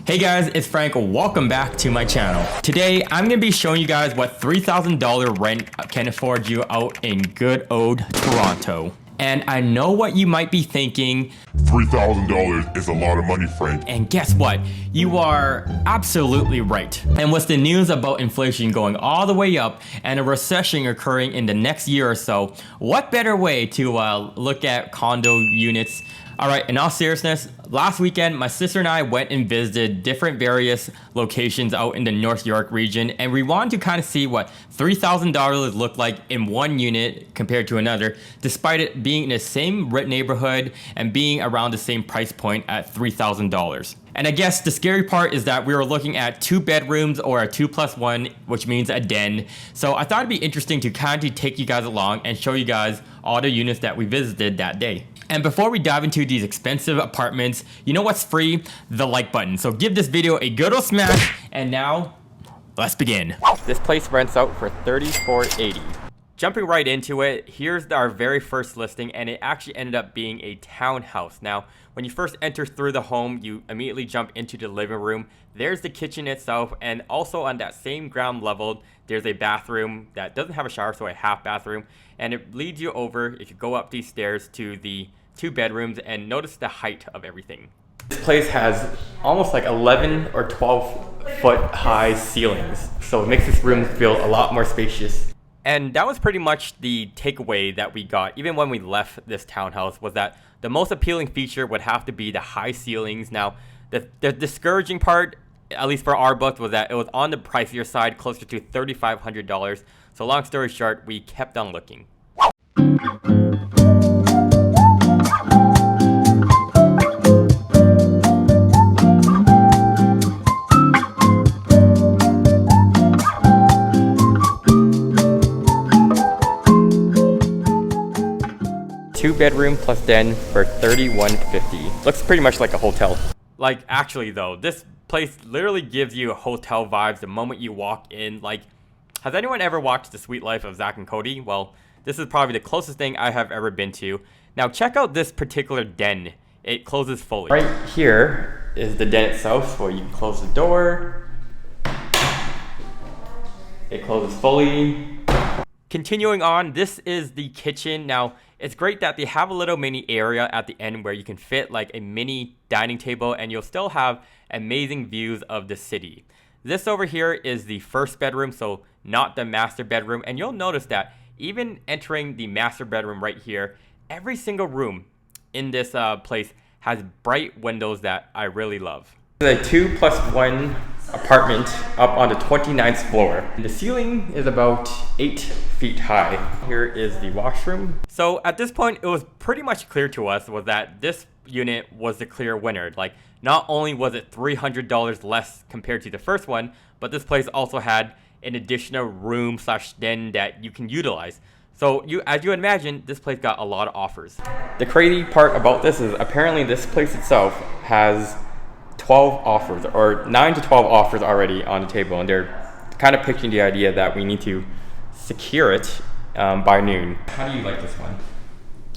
Hey guys, it's Frank. Welcome back to my channel. Today, I'm going to be showing you guys what $3,000 rent can afford you out in good old Toronto. And I know what you might be thinking. $3,000 is a lot of money, Frank. And guess what? You are absolutely right. And with the news about inflation going all the way up and a recession occurring in the next year or so, what better way to look at condo units? All right, in all seriousness, last weekend, my sister and I went and visited different various locations out in the North York region, and we wanted to kind of see what $3,000 looked like in one unit compared to another, despite it being in the same neighborhood and being around the same price point at $3,000. And I guess the scary part is that we were looking at 2 bedrooms or a 2+1, which means a den. So I thought it'd be interesting to kind of take you guys along and show you guys all the units that we visited that day. And before we dive into these expensive apartments, you know what's free? The like button. So give this video a good old smash. And now, let's begin. This place rents out for $34.80. Jumping right into it, here's our very first listing, and it actually ended up being a townhouse. Now, when you first enter through the home, you immediately jump into the living room. There's the kitchen itself, and also on that same ground level, there's a bathroom that doesn't have a shower, so a half bathroom. And it leads you over, if you go up these stairs, to the 2 bedrooms, and notice the height of everything. This place has almost like 11 or 12 foot high ceilings, so it makes this room feel a lot more spacious. And that was pretty much the takeaway that we got, even when we left this townhouse, was that the most appealing feature would have to be the high ceilings. Now, the discouraging part, at least for our book, was that it was on the pricier side, closer to $3,500. So long story short, we kept on looking. Two-bedroom plus den for $31.50. Looks pretty much like a hotel. Like, actually though, this place literally gives you hotel vibes the moment you walk in. Like, has anyone ever watched The Sweet Life of Zack and Cody? Well, this is probably the closest thing I have ever been to. Now check out this particular den. It closes fully. Right here is the den itself, so you can close the door. It closes fully. Continuing on, this is the kitchen. Now, it's great that they have a little mini area at the end where you can fit like a mini dining table, and you'll still have amazing views of the city. This over here is the first bedroom, so not the master bedroom. And you'll notice that even entering the master bedroom right here, every single room in this place has bright windows that I really love. The 2+1 apartment up on the 29th floor. And the ceiling is about 8 feet high. Here is the washroom. So at this point, it was pretty much clear to us was that this unit was the clear winner. Like, not only was it $300 less compared to the first one, but this place also had an additional room / den that you can utilize. So as you imagine, this place got a lot of offers. The crazy part about this is apparently this place itself has 12 offers, or 9 to 12 offers already on the table, and they're kind of pitching the idea that we need to secure it by noon. How do you like this one?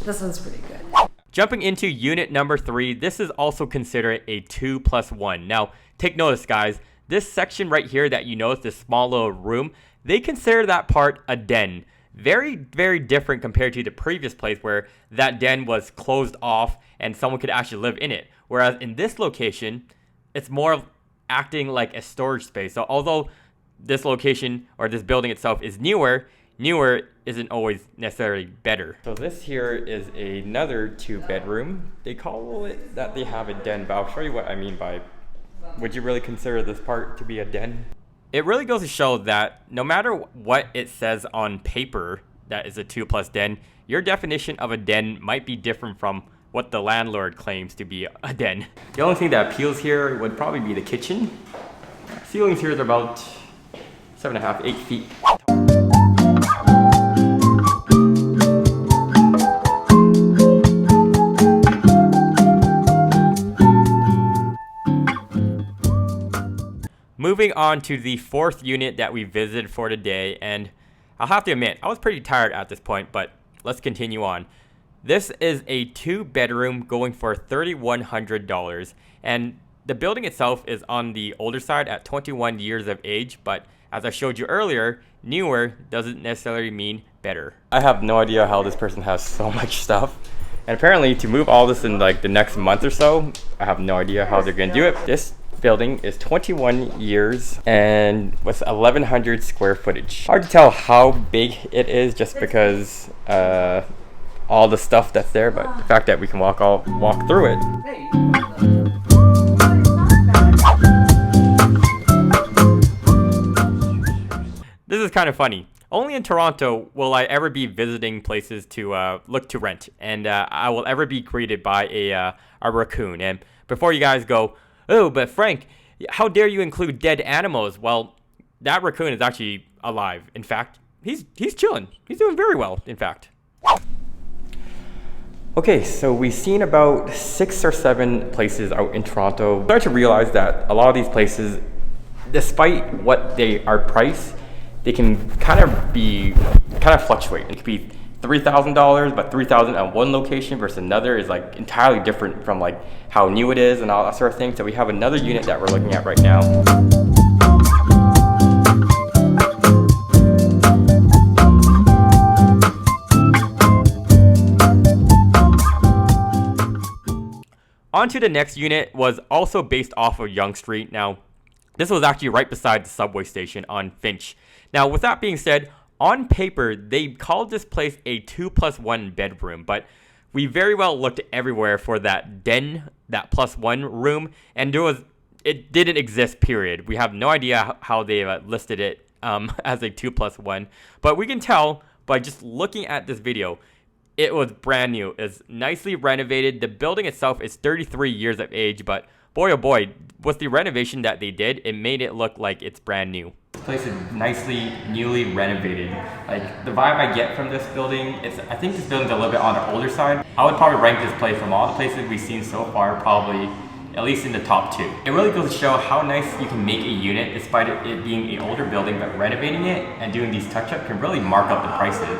This one's pretty good. Jumping into unit number 3, this is also considered a 2+1. Now, take notice, guys. This section right here that you notice, this small little room, they consider that part a den. Very, very different compared to the previous place where that den was closed off and someone could actually live in it. Whereas in this location, it's more acting like a storage space. So although this location or this building itself is newer isn't always necessarily better. So this here is another 2-bedroom. They call it that they have a den, but I'll show you what I mean by, would you really consider this part to be a den? It really goes to show that no matter what it says on paper that is a 2+ den, your definition of a den might be different from what the landlord claims to be a den. The only thing that appeals here would probably be the kitchen. Ceilings here is about 7.5, 8 feet. Moving on to the 4th unit that we visited for today, and I'll have to admit, I was pretty tired at this point, but let's continue on. This is a 2-bedroom going for $3,100, and the building itself is on the older side at 21 years of age, but as I showed you earlier, newer doesn't necessarily mean better. I have no idea how this person has so much stuff. And apparently to move all this in like the next month or so, I have no idea how they're gonna do it. This building is 21 years and with 1,100 square footage. Hard to tell how big it is just because all the stuff that's there, but the fact that we can walk through it. This is kind of funny. Only in Toronto will I ever be visiting places to look to rent, and I will ever be greeted by a raccoon. And before you guys go, oh, but Frank, how dare you include dead animals? Well, that raccoon is actually alive. In fact, he's chilling. He's doing very well, in fact. Okay, so we've seen about 6 or 7 places out in Toronto. I started to realize that a lot of these places, despite what they are priced, they can kind of fluctuate. It could be $3,000, but $3,000 at one location versus another is like entirely different from like how new it is and all that sort of thing. So we have another unit that we're looking at right now. On to the next unit was also based off of Yonge Street. Now, this was actually right beside the subway station on Finch. Now, with that being said, on paper, they called this place a 2+1 bedroom, but we very well looked everywhere for that den, that +1 room, and it didn't exist, period. We have no idea how they listed it as a 2+1, but we can tell by just looking at this video, it was brand new. It's nicely renovated. The building itself is 33 years of age, but boy, oh boy, with the renovation that they did, it made it look like it's brand new. This place is nicely, newly renovated. Like, the vibe I get from this building, I think this building's a little bit on the older side. I would probably rank this place from all the places we've seen so far, probably at least in the top 2. It really goes to show how nice you can make a unit despite it being an older building, but renovating it and doing these touch-ups can really mark up the prices.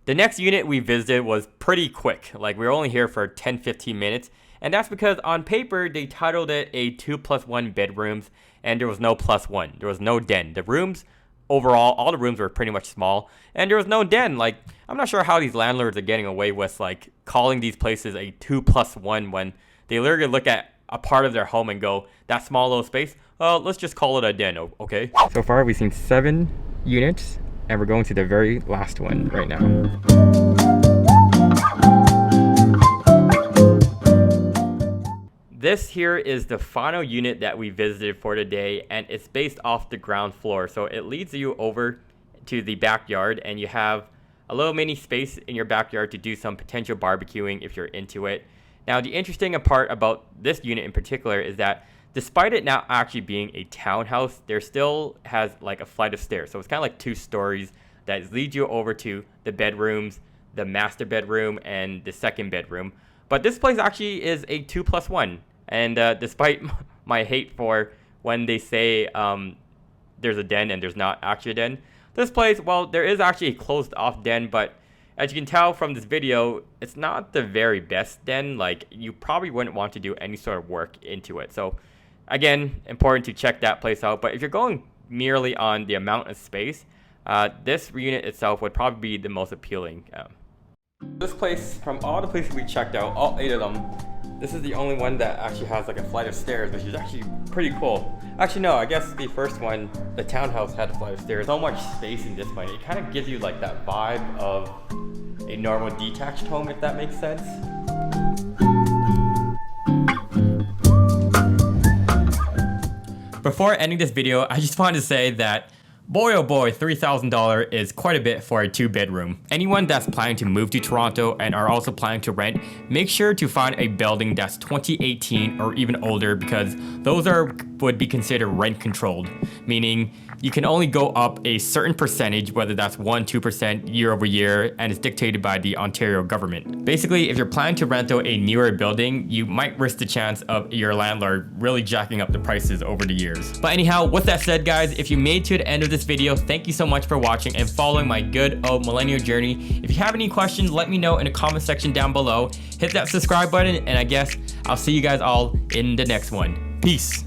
The next unit we visited was pretty quick. Like, we were only here for 10-15 minutes. And that's because on paper, they titled it a 2+1 bedrooms, and there was no +1. There was no den. The rooms, overall, all the rooms were pretty much small, and there was no den. Like, I'm not sure how these landlords are getting away with, like, calling these places a 2+1 when they literally look at a part of their home and go, that small little space, let's just call it a den, okay? So far, we've seen 7 units, and we're going to the very last one right now. This here is the final unit that we visited for today, and it's based off the ground floor. So it leads you over to the backyard, and you have a little mini space in your backyard to do some potential barbecuing if you're into it. Now, the interesting part about this unit in particular is that despite it not actually being a townhouse, there still has like a flight of stairs. So it's kind of like 2 stories that leads you over to the bedrooms, the master bedroom, and the second bedroom. But this place actually is a 2+1. And despite my hate for when they say there's a den and there's not actually a den, this place, well, there is actually a closed off den, but as you can tell from this video, it's not the very best den. Like, you probably wouldn't want to do any sort of work into it. So again, important to check that place out. But if you're going merely on the amount of space, this unit itself would probably be the most appealing. This place, from all the places we checked out, all 8 of them, this is the only one that actually has like a flight of stairs, which is actually pretty cool. Actually, no, I guess the first one, the townhouse, had a flight of stairs. So much space in this one. It kind of gives you like that vibe of a normal detached home, if that makes sense. Before ending this video, I just wanted to say that boy, oh boy, $3,000 is quite a bit for a 2-bedroom. Anyone that's planning to move to Toronto and are also planning to rent, make sure to find a building that's 2018 or even older, because those would be considered rent controlled. meaning you can only go up a certain percentage, whether that's 1-2% year over year, and it's dictated by the Ontario government. Basically, if you're planning to rent out a newer building, you might risk the chance of your landlord really jacking up the prices over the years. But anyhow, with that said, guys, if you made it to the end of this video, thank you so much for watching and following my good old millennial journey. If you have any questions, let me know in the comment section down below. Hit that subscribe button, and I guess I'll see you guys all in the next one. Peace.